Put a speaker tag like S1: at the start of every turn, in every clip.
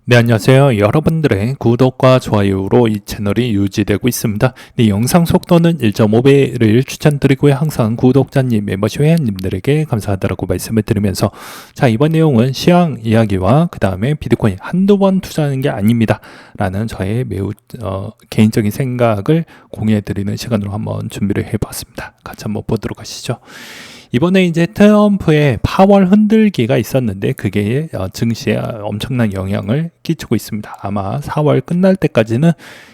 S1: 네, 안녕하세요. 여러분들의 구독과 좋아요로 이 채널이 유지되고 있습니다. 네, 영상 속도는 1.5배를 추천드리고요. 항상 구독자님, 멤버십 회원님들에게 감사하다고 말씀을 드리면서, 자, 이번 내용은 시황 이야기와 그 다음에 비트코인 한두 번 투자하는 게 아닙니다 라는 저의 매우 개인적인 생각을 공유해 드리는 시간으로 한번 준비를 해봤습니다. 같이 한번 보도록 하시죠. 이번에 이제 트럼프의 파월 흔들기가 있었는데 그게 증시에 엄청난 영향을 끼치고 있습니다. 아마 4월 끝날 때까지는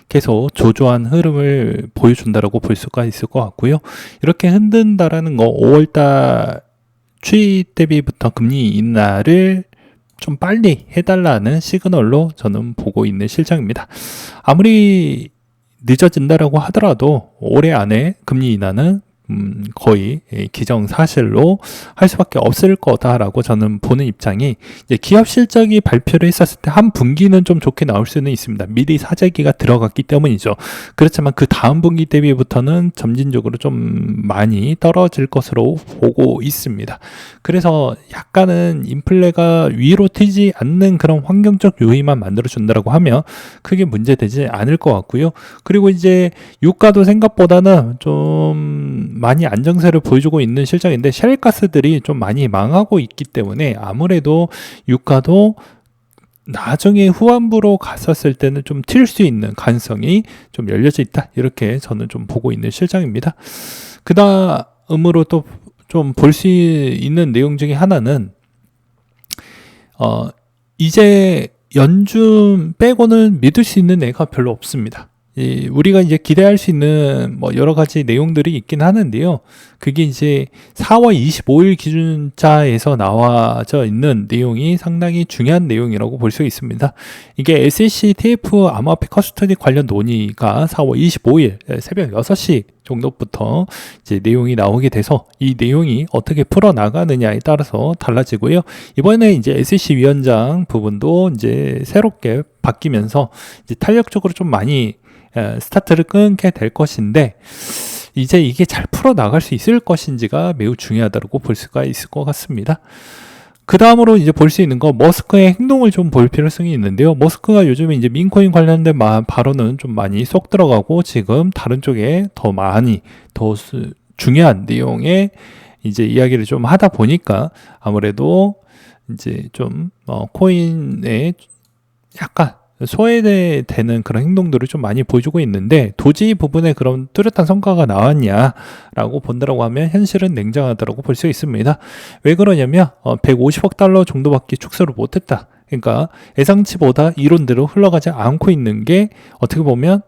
S1: 계속 조조한 흐름을 보여준다라고 볼 수가 있을 것 같고요. 이렇게 흔든다라는 거 5월달 취입 대비부터 금리 인하를 좀 빨리 해달라는 시그널로 저는 보고 있는 실정입니다. 아무리 늦어진다라고 하더라도 올해 안에 금리 인하는 거의 기정사실로 할 수밖에 없을 거다라고 저는 보는 입장이, 이제 기업 실적이 발표를 했었을 때 한 분기는 좀 좋게 나올 수는 있습니다. 미리 사재기가 들어갔기 때문이죠. 그렇지만 그 다음 분기 대비부터는 점진적으로 좀 많이 떨어질 것으로 보고 있습니다. 그래서 약간은 인플레가 위로 튀지 않는 그런 환경적 요인만 만들어준다라고 하면 크게 문제되지 않을 것 같고요. 그리고 이제 유가도 생각보다는 좀 많이 안정세를 보여주고 있는 실정인데, 셰일가스들이 좀 많이 망하고 있기 때문에 아무래도 유가도 나중에 후반부로 갔었을 때는 좀 튈 수 있는 가능성이 좀 열려져 있다, 이렇게 저는 좀 보고 있는 실정입니다. 그 다음으로 또 좀 볼 수 있는 내용 중에 하나는 이제 연준 빼고는 믿을 수 있는 애가 별로 없습니다. 우리가 이제 기대할 수 있는 뭐 여러 가지 내용들이 있긴 하는데요. 그게 이제 4월 25일 기준자에서 나와져 있는 내용이 상당히 중요한 내용이라고 볼 수 있습니다. 이게 SEC TF 암호화폐 커스터디 관련 논의가 4월 25일 새벽 6시 정도부터 이제 내용이 나오게 돼서 이 내용이 어떻게 풀어나가느냐에 따라서 달라지고요. 이번에 이제 SEC 위원장 부분도 이제 새롭게 바뀌면서 이제 탄력적으로 좀 많이 스타트를 끊게 될 것인데, 이제 이게 잘 풀어나갈 수 있을 것인지가 매우 중요하다고 볼 수가 있을 것 같습니다. 그 다음으로 이제 볼 수 있는 거, 머스크의 행동을 좀 볼 필요성이 있는데요. 머스크가 요즘에 이제 민코인 관련된 발언은 좀 많이 쏙 들어가고, 지금 다른 쪽에 더 많이 더 중요한 내용의 이제 이야기를 좀 하다 보니까 아무래도 이제 좀 코인에 약간 소외되는 그런 행동들을 좀 많이 보여주고 있는데, 도지 부분에 그런 뚜렷한 성과가 나왔냐라고 본다라고 하면 현실은 냉정하다고 볼 수 있습니다. 왜 그러냐면 150억 달러 정도밖에 축소를 못했다. 그러니까 예상치보다 이론대로 흘러가지 않고 있는 게 어떻게 보면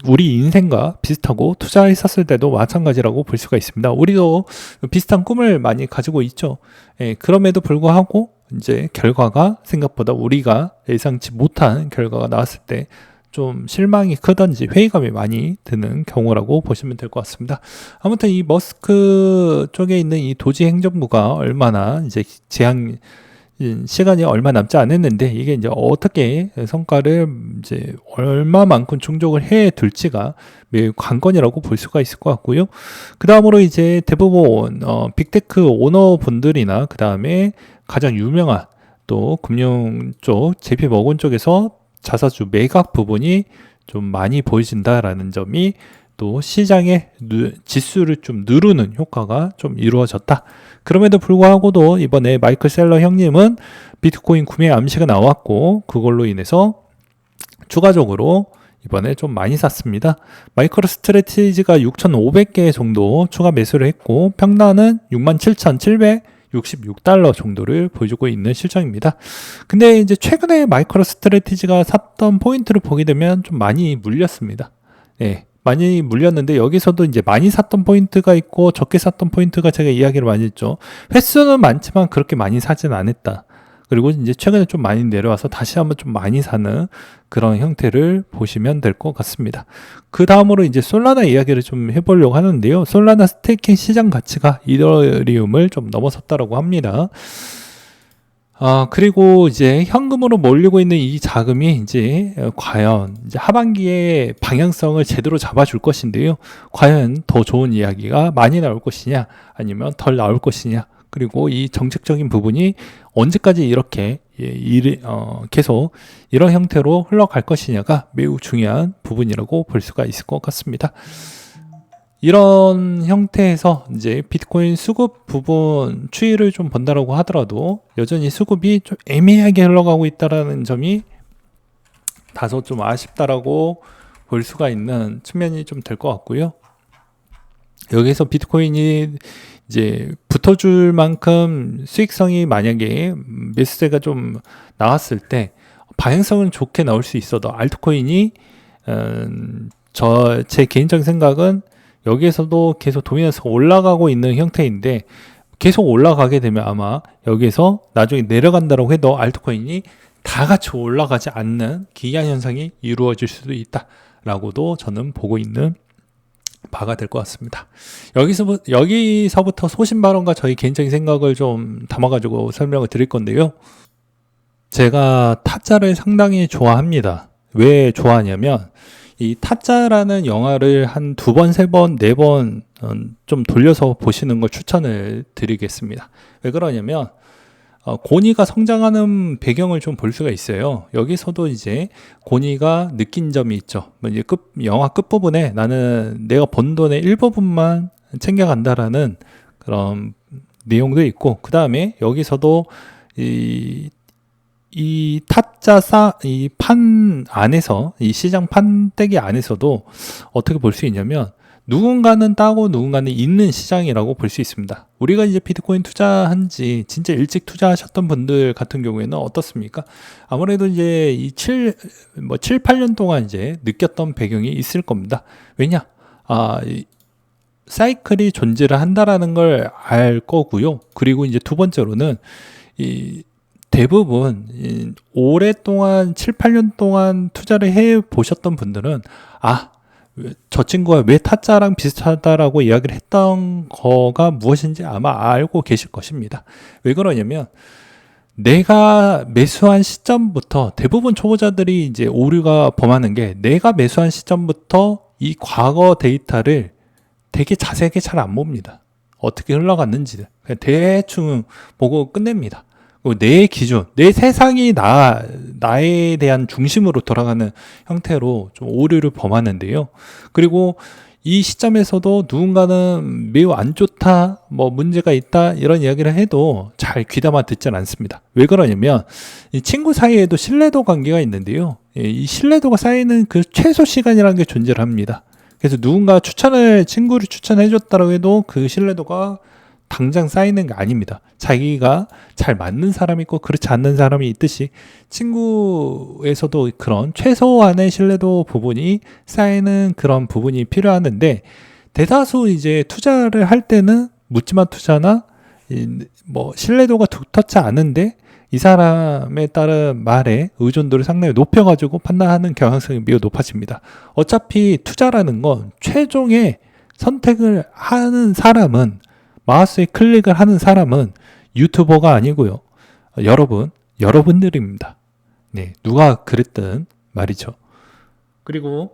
S1: 우리 인생과 비슷하고 투자했었을 때도 마찬가지라고 볼 수가 있습니다. 우리도 비슷한 꿈을 많이 가지고 있죠. 그럼에도 불구하고 이제 결과가 생각보다 우리가 예상치 못한 결과가 나왔을 때 좀 실망이 크든지 회의감이 많이 드는 경우라고 보시면 될 것 같습니다. 아무튼 이 머스크 쪽에 있는 이 도지 행정부가 얼마나 이제 시간이 얼마 남지 않았는데, 이게 이제 어떻게 성과를 이제 얼마만큼 충족을 해 둘지가 매우 관건이라고 볼 수가 있을 것 같고요. 그 다음으로 이제 대부분 빅테크 오너분들이나 그 다음에 가장 유명한 또 금융 쪽 JP모건 쪽에서 자사주 매각 부분이 좀 많이 보여진다라는 점이 또 시장의 지수를 좀 누르는 효과가 좀 이루어졌다. 그럼에도 불구하고도 이번에 마이클 셀러 형님은 비트코인 구매 암시가 나왔고, 그걸로 인해서 추가적으로 이번에 좀 많이 샀습니다. 마이크로 스트래티지가 6,500개 정도 추가 매수를 했고, 평단은 67,766달러 정도를 보여주고 있는 실정입니다. 근데 이제 최근에 마이크로 스트래티지가 샀던 포인트를 보게 되면 좀 많이 물렸습니다. 많이 물렸는데, 여기서도 이제 많이 샀던 포인트가 있고 적게 샀던 포인트가, 제가 이야기를 많이 했죠. 횟수는 많지만 그렇게 많이 사진 않았다. 그리고 이제 최근에 좀 많이 내려와서 다시 한번 좀 많이 사는 그런 형태를 보시면 될 것 같습니다. 그 다음으로 이제 솔라나 이야기를 좀 해보려고 하는데요. 솔라나 스테이킹 시장 가치가 이더리움을 좀 넘어섰다라고 합니다. 그리고 이제 현금으로 몰리고 있는 이 자금이 이제 과연 이제 하반기에 방향성을 제대로 잡아줄 것인데요. 과연 더 좋은 이야기가 많이 나올 것이냐, 아니면 덜 나올 것이냐, 그리고 이 정책적인 부분이 언제까지 이렇게 계속 이런 형태로 흘러갈 것이냐가 매우 중요한 부분이라고 볼 수가 있을 것 같습니다. 이런 형태에서 이제 비트코인 수급 부분 추이를 좀 본다라고 하더라도 여전히 수급이 좀 애매하게 흘러가고 있다라는 점이 다소 좀 아쉽다라고 볼 수가 있는 측면이 좀 될 것 같고요. 여기서 비트코인이 이제 붙어줄 만큼 수익성이 만약에 매수세가 좀 나왔을 때 방향성은 좋게 나올 수 있어도 알트코인이 제 개인적인 생각은 여기에서도 계속 도미넌스가 올라가고 있는 형태인데 계속 올라가게 되면 아마 여기에서 나중에 내려간다고 해도 알트코인이 다 같이 올라가지 않는 기이한 현상이 이루어질 수도 있다라고도 저는 보고 있는 바가 될 것 같습니다. 여기서부터 소신 발언과 저희 개인적인 생각을 좀 담아가지고 설명을 드릴 건데요. 제가 타짜를 상당히 좋아합니다. 왜 좋아하냐면 이 타짜라는 영화를 한 2번, 3번, 4번 좀 돌려서 보시는 걸 추천을 드리겠습니다. 왜 그러냐면 고니가 성장하는 배경을 좀 볼 수가 있어요. 여기서도 이제 고니가 느낀 점이 있죠. 이제 영화 끝부분에 나는 내가 번 돈의 일부분만 챙겨간다라는 그런 내용도 있고, 그 다음에 여기서도 이 판 안에서, 이 시장 판때기 안에서도 어떻게 볼 수 있냐면 누군가는 따고 누군가는 있는 시장이라고 볼 수 있습니다. 우리가 이제 비트코인 투자한 지 진짜 일찍 투자하셨던 분들 같은 경우에는 어떻습니까? 아무래도 이제 7, 8년 동안 이제 느꼈던 배경이 있을 겁니다. 왜냐? 사이클이 존재를 한다라는 걸 알 거고요. 그리고 이제 두 번째로는 대부분 오랫동안 7, 8년 동안 투자를 해 보셨던 분들은 저 친구가 왜 타짜랑 비슷하다라고 이야기를 했던 거가 무엇인지 아마 알고 계실 것입니다. 왜 그러냐면 내가 매수한 시점부터 대부분 초보자들이 이제 오류가 범하는 게 내가 매수한 시점부터 이 과거 데이터를 되게 자세하게 잘 안 봅니다. 어떻게 흘러갔는지 그냥 대충 보고 끝냅니다. 내 기준, 내 세상이 나에 대한 중심으로 돌아가는 형태로 좀 오류를 범하는데요. 그리고 이 시점에서도 누군가는 매우 안 좋다, 문제가 있다, 이런 이야기를 해도 잘 귀담아 듣진 않습니다. 왜 그러냐면, 이 친구 사이에도 신뢰도 관계가 있는데요. 이 신뢰도가 쌓이는 그 최소 시간이라는 게 존재를 합니다. 그래서 누군가 친구를 추천해줬다고 해도 그 신뢰도가 당장 쌓이는 게 아닙니다. 자기가 잘 맞는 사람이 있고 그렇지 않는 사람이 있듯이 친구에서도 그런 최소한의 신뢰도 부분이 쌓이는 그런 부분이 필요하는데, 대다수 이제 투자를 할 때는 묻지마 투자나 신뢰도가 두텁지 않은데 이 사람에 따른 말에 의존도를 상당히 높여가지고 판단하는 경향성이 매우 높아집니다. 어차피 투자라는 건 최종의 선택을 하는 사람은, 마우스에 클릭을 하는 사람은 유튜버가 아니고요. 여러분들입니다. 네, 누가 그랬든 말이죠. 그리고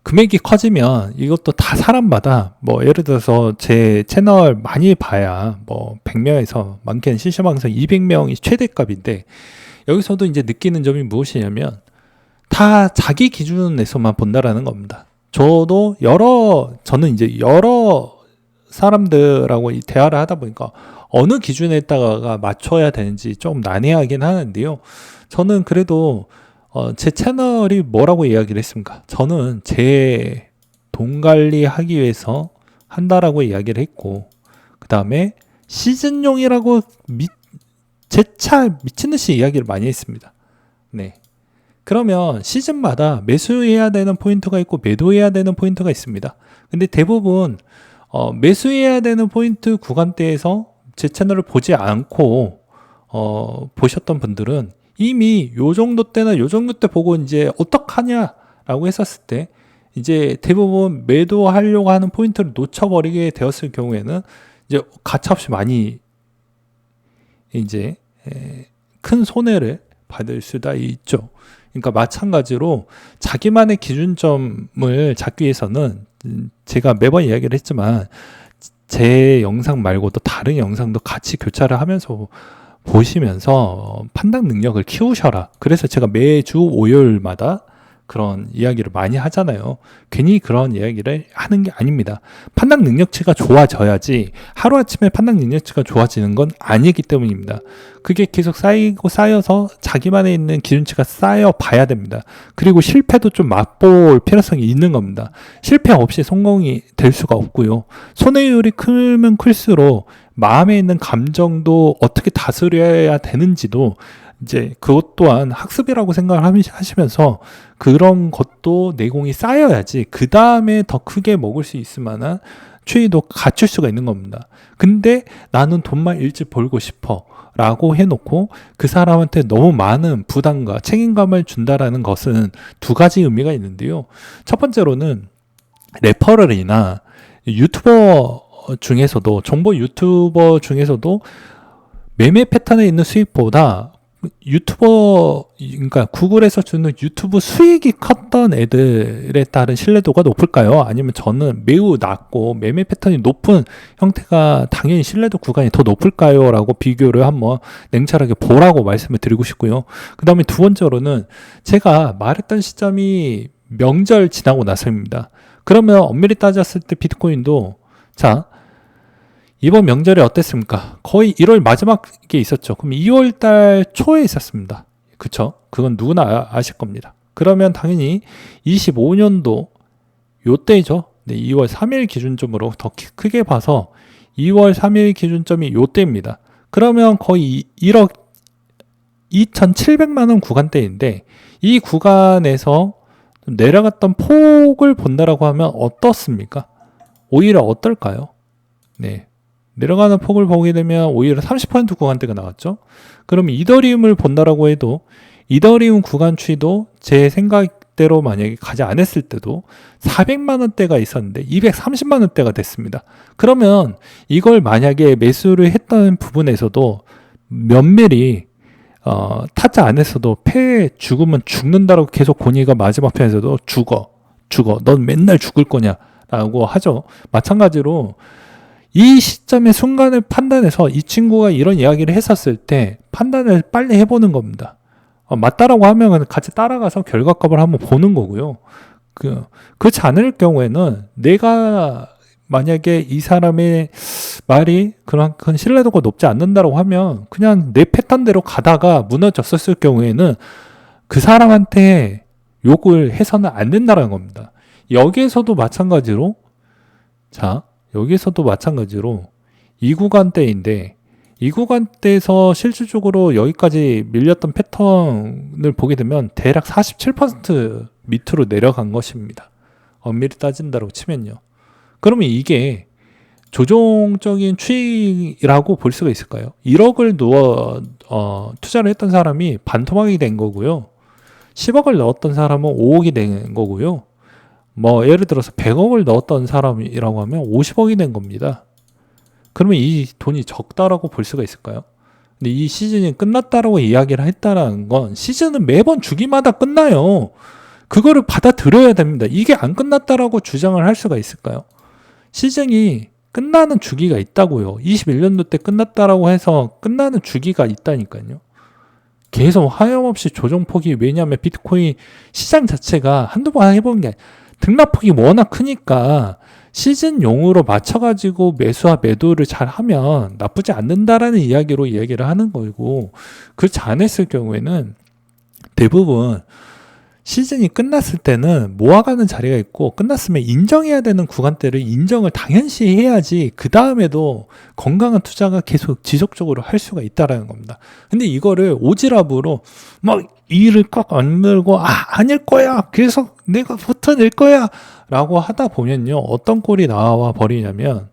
S1: 금액이 커지면 이것도 다 사람마다 예를 들어서 제 채널 많이 봐야 100명에서 많게는 실시방송 200명이 최대값인데, 여기서도 이제 느끼는 점이 무엇이냐면 다 자기 기준에서만 본다라는 겁니다. 저는 이제 여러 사람들하고 대화를 하다 보니까 어느 기준에다가 맞춰야 되는지 좀 난해하긴 하는데요. 저는 그래도 제 채널이 뭐라고 이야기를 했습니까? 저는 제 돈 관리하기 위해서 한다라고 이야기를 했고, 그 다음에 시즌용이라고 제 차 미친듯이 이야기를 많이 했습니다. 네. 그러면 시즌마다 매수해야 되는 포인트가 있고 매도해야 되는 포인트가 있습니다. 근데 대부분 매수해야 되는 포인트 구간대에서 제 채널을 보지 않고 보셨던 분들은 이미 요 정도 때나 요 정도 때 보고 이제 어떡하냐라고 했었을 때 이제 대부분 매도하려고 하는 포인트를 놓쳐버리게 되었을 경우에는 이제 가차없이 많이 이제 큰 손해를 받을 수가 있죠. 그러니까 마찬가지로 자기만의 기준점을 잡기 위해서는 제가 매번 이야기를 했지만 제 영상 말고도 다른 영상도 같이 교차를 하면서 보시면서 판단 능력을 키우셔라. 그래서 제가 매주 월요일마다 그런 이야기를 많이 하잖아요. 괜히 그런 이야기를 하는 게 아닙니다. 판단 능력치가 좋아져야지 하루아침에 판단 능력치가 좋아지는 건 아니기 때문입니다. 그게 계속 쌓이고 쌓여서 자기만에 있는 기준치가 쌓여 봐야 됩니다. 그리고 실패도 좀 맛볼 필요성이 있는 겁니다. 실패 없이 성공이 될 수가 없고요. 손해율이 크면 클수록 마음에 있는 감정도 어떻게 다스려야 되는지도 이제 그것 또한 학습이라고 생각을 하시면서 그런 것도 내공이 쌓여야지 그 다음에 더 크게 먹을 수 있을 만한 추이도 갖출 수가 있는 겁니다. 근데 나는 돈만 일찍 벌고 싶어 라고 해놓고 그 사람한테 너무 많은 부담과 책임감을 준다라는 것은 두 가지 의미가 있는데요. 첫 번째로는 레퍼럴이나 유튜버 중에서도 정보 유튜버 중에서도 매매 패턴에 있는 수익보다 그러니까 구글에서 주는 유튜브 수익이 컸던 애들에 따른 신뢰도가 높을까요? 아니면 저는 매우 낮고 매매 패턴이 높은 형태가 당연히 신뢰도 구간이 더 높을까요? 라고 비교를 한번 냉철하게 보라고 말씀을 드리고 싶고요. 그 다음에 두 번째로는 제가 말했던 시점이 명절 지나고 나서입니다. 그러면 엄밀히 따졌을 때 비트코인도 자, 이번 명절에 어땠습니까? 거의 1월 마지막에 있었죠. 그럼 2월 달 초에 있었습니다. 그쵸? 그건 누구나 아실 겁니다. 그러면 당연히 25년도 요때죠. 네, 2월 3일 기준점으로 더 크게 봐서 2월 3일 기준점이 요때입니다. 그러면 거의 1억 2,700만 원 구간대인데 이 구간에서 내려갔던 폭을 본다라고 하면 어떻습니까? 오히려 어떨까요? 네. 내려가는 폭을 보게 되면 오히려 30% 구간대가 나왔죠. 그럼 이더리움을 본다라고 해도 이더리움 구간 추이도 제 생각대로 만약에 가지 않았을 때도 400만 원대가 있었는데 230만 원대가 됐습니다. 그러면 이걸 만약에 매수를 했던 부분에서도 면밀히 타짜 안에서도 패 죽으면 죽는다라고 계속 고니가 마지막 편에서도 죽어 넌 맨날 죽을 거냐라고 하죠. 마찬가지로 이 시점의 순간을 판단해서 이 친구가 이런 이야기를 했었을 때 판단을 빨리 해보는 겁니다. 맞다라고 하면 같이 따라가서 결과값을 한번 보는 거고요. 그렇지 않을 경우에는 내가 만약에 이 사람의 말이 그만큼 신뢰도가 높지 않는다고 하면 그냥 내 패턴대로 가다가 무너졌었을 경우에는 그 사람한테 욕을 해서는 안 된다는 겁니다. 여기에서도 마찬가지로 이 구간대인데 이 구간대에서 실질적으로 여기까지 밀렸던 패턴을 보게 되면 대략 47% 밑으로 내려간 것입니다. 엄밀히 따진다고 치면요. 그러면 이게 조종적인 추이라고 볼 수가 있을까요? 1억을 투자를 했던 사람이 반토막이 된 거고요. 10억을 넣었던 사람은 5억이 된 거고요. 뭐 예를 들어서 100억을 넣었던 사람이라고 하면 50억이 된 겁니다. 그러면 이 돈이 적다라고 볼 수가 있을까요? 근데 이 시즌이 끝났다라고 이야기를 했다는 건 시즌은 매번 주기마다 끝나요. 그거를 받아들여야 됩니다. 이게 안 끝났다라고 주장을 할 수가 있을까요? 시즌이 끝나는 주기가 있다고요. 21년도 때 끝났다라고 해서 끝나는 주기가 있다니까요. 계속 하염없이 조정폭이 왜냐하면 비트코인 시장 자체가 한두 번 해본 게 등락폭이 워낙 크니까 시즌용으로 맞춰가지고 매수와 매도를 잘 하면 나쁘지 않는다라는 이야기로 이야기를 하는 거고 그렇지 않았을 경우에는 대부분 시즌이 끝났을 때는 모아가는 자리가 있고 끝났으면 인정해야 되는 구간대를 인정을 당연시 해야지 그 다음에도 건강한 투자가 계속 지속적으로 할 수가 있다라는 겁니다. 근데 이거를 오지랖으로 막 이를 꽉 안 물고 아닐 거야 그래서 내가 버텨낼 거야 라고 하다 보면요 어떤 꼴이 나와 버리냐면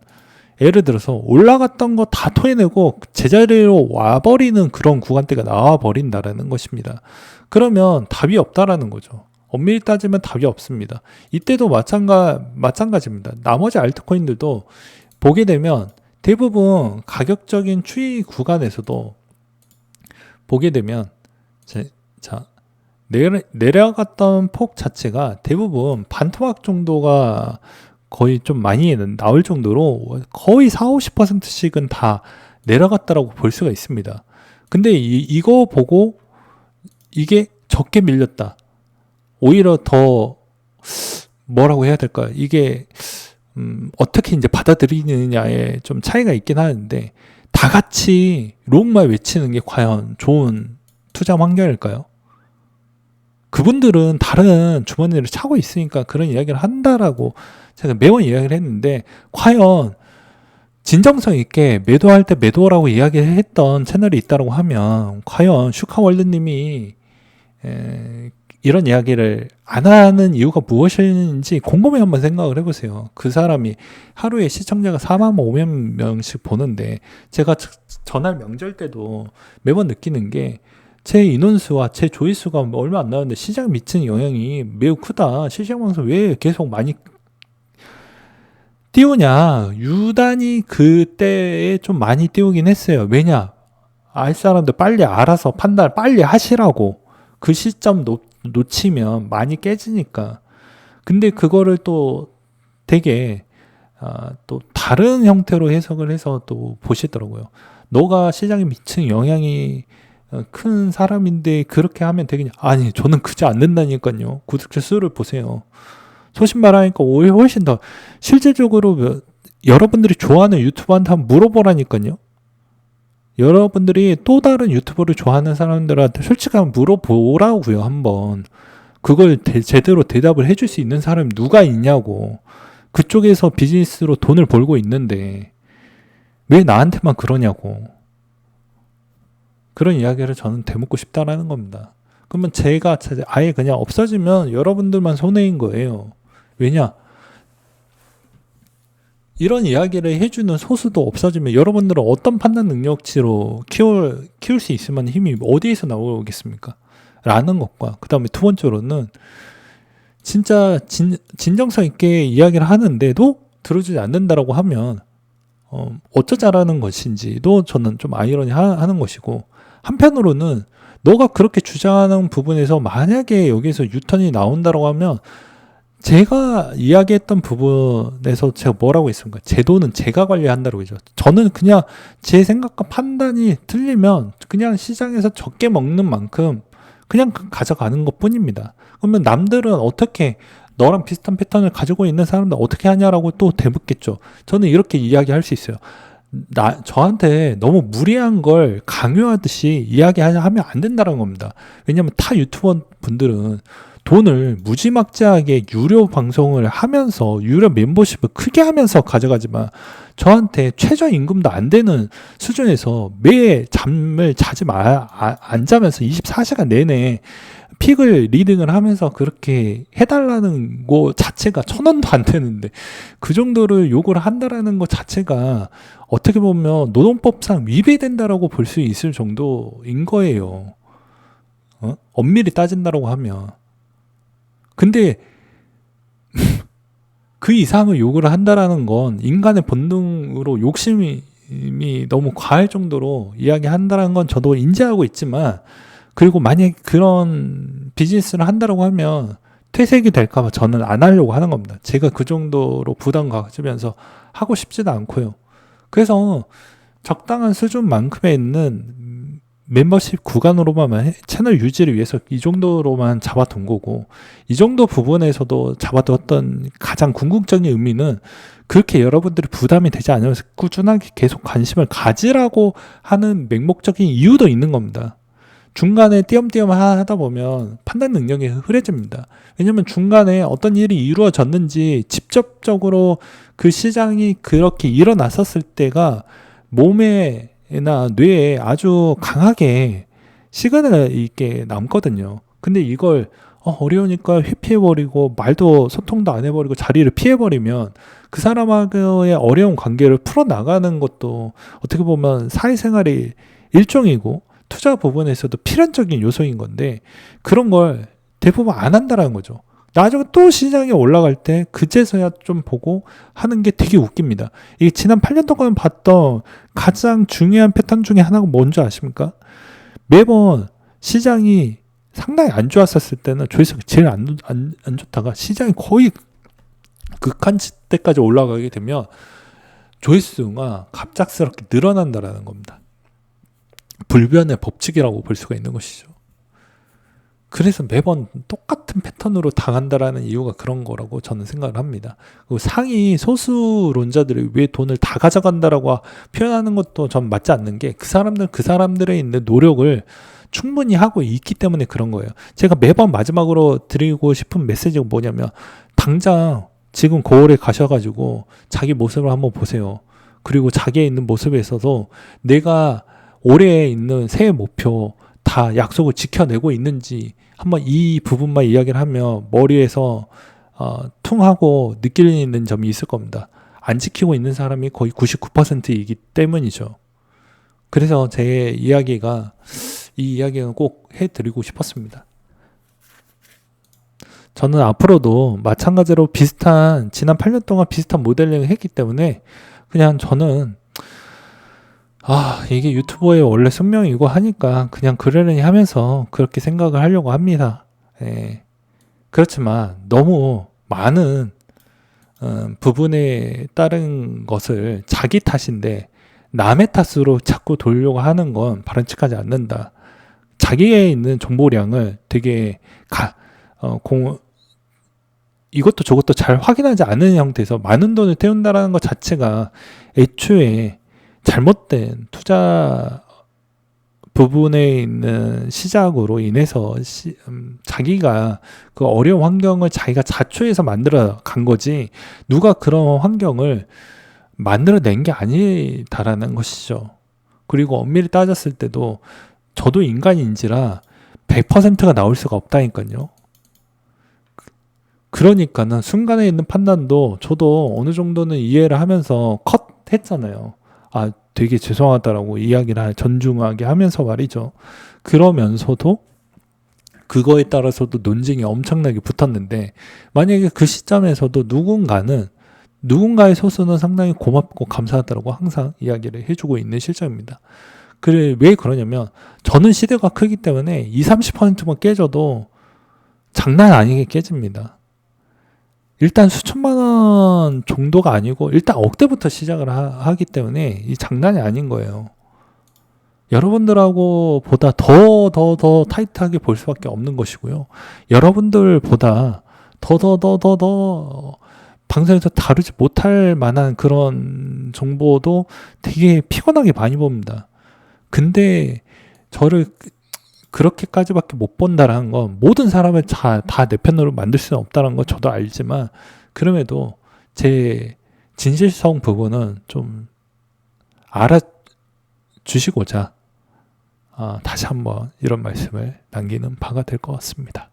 S1: 예를 들어서 올라갔던 거 다 토해내고 제자리로 와버리는 그런 구간대가 나와 버린다라는 것입니다. 그러면 답이 없다라는 거죠. 엄밀히 따지면 답이 없습니다. 이때도 마찬가지입니다. 나머지 알트코인들도 보게 되면 대부분 가격적인 추이 구간에서도 보게 되면 내려갔던 폭 자체가 대부분 반토막 정도가 거의 좀 많이 나올 정도로 거의 40~50%씩은 다 내려갔다라고 볼 수가 있습니다. 근데 이거 보고 이게 적게 밀렸다. 오히려 더 뭐라고 해야 될까? 이게 어떻게 이제 받아들이느냐에 좀 차이가 있긴 하는데, 다 같이 롱말 외치는 게 과연 좋은 투자 환경일까요? 그분들은 다른 주머니를 차고 있으니까 그런 이야기를 한다라고 제가 매번 이야기를 했는데, 과연 진정성 있게 매도할 때 매도라고 이야기를 했던 채널이 있다고 하면 과연 슈카월드님이 이런 이야기를 안 하는 이유가 무엇인지 곰곰이 한번 생각을 해보세요. 그 사람이 하루에 시청자가 4만 5천 명씩 보는데, 제가 전날 명절 때도 매번 느끼는 게, 제 인원수와 제 조회수가 얼마 안 나오는데 시장 미치는 영향이 매우 크다. 실시간방송 왜 계속 많이 띄우냐. 유단히 그때에 좀 많이 띄우긴 했어요. 왜냐, 알 사람들 빨리 알아서 판단을 빨리 하시라고. 그 시점 놓치면 많이 깨지니까. 근데 그거를 또 되게 또 다른 형태로 해석을 해서 또 보시더라고요. 너가 시장에 미치는 영향이 큰 사람인데 그렇게 하면 되겠냐. 아니, 저는 그지 않는다니까요. 구독자 수를 보세요. 소신발언하니까 오히려 훨씬 더 실질적으로 여러분들이 좋아하는 유튜버한테 한번 물어보라니까요. 여러분들이 또 다른 유튜버를 좋아하는 사람들한테 솔직히 한번 물어보라고요. 한번 그걸 제대로 대답을 해줄 수 있는 사람이 누가 있냐고. 그쪽에서 비즈니스로 돈을 벌고 있는데 왜 나한테만 그러냐고. 그런 이야기를 저는 되묻고 싶다라는 겁니다. 그러면 제가 아예 그냥 없어지면 여러분들만 손해인 거예요. 왜냐? 이런 이야기를 해주는 소수도 없어지면 여러분들은 어떤 판단 능력치로 키울 수 있을 만한 힘이 어디에서 나오겠습니까? 라는 것과, 그 다음에 두 번째로는 진짜 진정성 있게 이야기를 하는데도 들어주지 않는다라고 하면 어쩌자라는 것인지도 저는 좀 아이러니 하는 것이고, 한편으로는 너가 그렇게 주장하는 부분에서 만약에 여기서 유턴이 나온다고 하면, 제가 이야기했던 부분에서 제가 뭐라고 했습니까? 제 돈은 제가 관리한다고 했죠. 저는 그냥 제 생각과 판단이 틀리면 그냥 시장에서 적게 먹는 만큼 그냥 가져가는 것 뿐입니다. 그러면 남들은 어떻게, 너랑 비슷한 패턴을 가지고 있는 사람들 어떻게 하냐라고 또 되묻겠죠. 저는 이렇게 이야기할 수 있어요. 저한테 너무 무리한 걸 강요하듯이 이야기하면 안 된다는 겁니다. 왜냐하면 타 유튜버 분들은 돈을 무지막지하게 유료 방송을 하면서 유료 멤버십을 크게 하면서 가져가지만, 저한테 최저임금도 안 되는 수준에서 매 잠을 안 자면서 24시간 내내 픽을 리딩을 하면서 그렇게 해달라는 거 자체가 1,000원도 안 되는데, 그 정도를 요구를 한다라는 것 자체가 어떻게 보면 노동법상 위배된다라고 볼 수 있을 정도인 거예요. 엄밀히 따진다라고 하면. 근데 그 이상을 요구를 한다라는 건 인간의 본능으로 욕심이 너무 과할 정도로 이야기한다는 건 저도 인지하고 있지만, 그리고 만약에 그런 비즈니스를 한다라고 하면 퇴색이 될까봐 저는 안 하려고 하는 겁니다. 제가 그 정도로 부담 가지면서 하고 싶지도 않고요. 그래서 적당한 수준만큼에 있는 멤버십 구간으로만 채널 유지를 위해서 이 정도로만 잡아둔 거고, 이 정도 부분에서도 잡아두었던 가장 궁극적인 의미는 그렇게 여러분들이 부담이 되지 않으면서 꾸준하게 계속 관심을 가지라고 하는 맹목적인 이유도 있는 겁니다. 중간에 띄엄띄엄 하다 보면 판단 능력이 흐려집니다. 왜냐하면 중간에 어떤 일이 이루어졌는지 직접적으로 그 시장이 그렇게 일어났었을 때가 몸에나 뇌에 아주 강하게 시그널 있게 남거든요. 근데 이걸 어려우니까 회피해버리고 말도 소통도 안 해버리고 자리를 피해버리면 그 사람하고의 어려운 관계를 풀어나가는 것도 어떻게 보면 사회생활의 일종이고 투자 부분에서도 필연적인 요소인 건데, 그런 걸 대부분 안 한다라는 거죠. 나중에 또 시장에 올라갈 때 그제서야 좀 보고 하는 게 되게 웃깁니다. 이게 지난 8년 동안 봤던 가장 중요한 패턴 중에 하나가 뭔지 아십니까? 매번 시장이 상당히 안 좋았었을 때는 조회수가 제일 안 좋다가 시장이 거의 극한치 20대까지 올라가게 되면 조회수가 갑작스럽게 늘어난다라는 겁니다. 불변의 법칙이라고 볼 수가 있는 것이죠. 그래서 매번 똑같은 패턴으로 당한다라는 이유가 그런 거라고 저는 생각을 합니다. 그리고 상위 소수론자들이 왜 돈을 다 가져간다라고 표현하는 것도 전 맞지 않는 게, 그 사람들은 그 사람들의 있는 노력을 충분히 하고 있기 때문에 그런 거예요. 제가 매번 마지막으로 드리고 싶은 메시지가 뭐냐면, 당장 지금 거울에 가셔가지고 자기 모습을 한번 보세요. 그리고 자기의 있는 모습에 있어서 내가 올해 있는 새해 목표 다 약속을 지켜내고 있는지 한번 이 부분만 이야기를 하면 머리에서 퉁하고 느낄 있는 점이 있을 겁니다. 안 지키고 있는 사람이 거의 99%이기 때문이죠. 그래서 제 이야기가, 이 이야기는 꼭 해드리고 싶었습니다. 저는 앞으로도 마찬가지로 비슷한, 지난 8년 동안 비슷한 모델링을 했기 때문에 그냥 저는 이게 유튜버의 원래 숙명이고 하니까 그냥 그러려니 하면서 그렇게 생각을 하려고 합니다. 예. 그렇지만 너무 많은 부분에 따른 것을 자기 탓인데 남의 탓으로 자꾸 돌려고 하는 건 바람직하지 않는다. 자기에 있는 정보량을 되게 이것도 저것도 잘 확인하지 않은 형태에서 많은 돈을 태운다는 것 자체가 애초에 잘못된 투자 부분에 있는 시작으로 인해서 자기가 그 어려운 환경을 자기가 자초해서 만들어 간 거지, 누가 그런 환경을 만들어낸 게 아니다라는 것이죠. 그리고 엄밀히 따졌을 때도 저도 인간인지라 100%가 나올 수가 없다니까요. 그러니까는 순간에 있는 판단도 저도 어느 정도는 이해를 하면서 컷 했잖아요. 되게 죄송하다라고 이야기를 존중하게 하면서 말이죠. 그러면서도 그거에 따라서도 논쟁이 엄청나게 붙었는데, 만약에 그 시점에서도 누군가의 소수는 상당히 고맙고 감사하다라고 항상 이야기를 해주고 있는 실정입니다. 그래, 왜 그러냐면 저는 시대가 크기 때문에 20-30%만 깨져도 장난 아니게 깨집니다. 일단 수천만 원 정도가 아니고 일단 억대부터 시작을 하기 때문에 이 장난이 아닌 거예요. 여러분들하고 보다 더 타이트하게 볼 수밖에 없는 것이고요. 여러분들보다 더 방송에서 다루지 못할 만한 그런 정보도 되게 피곤하게 많이 봅니다. 근데 저를 그렇게까지밖에 못 본다라는 건, 모든 사람을 다 내 편으로 만들 수는 없다는 건 저도 알지만, 그럼에도 제 진실성 부분은 좀 알아주시고자 다시 한번 이런 말씀을 남기는 바가 될 것 같습니다.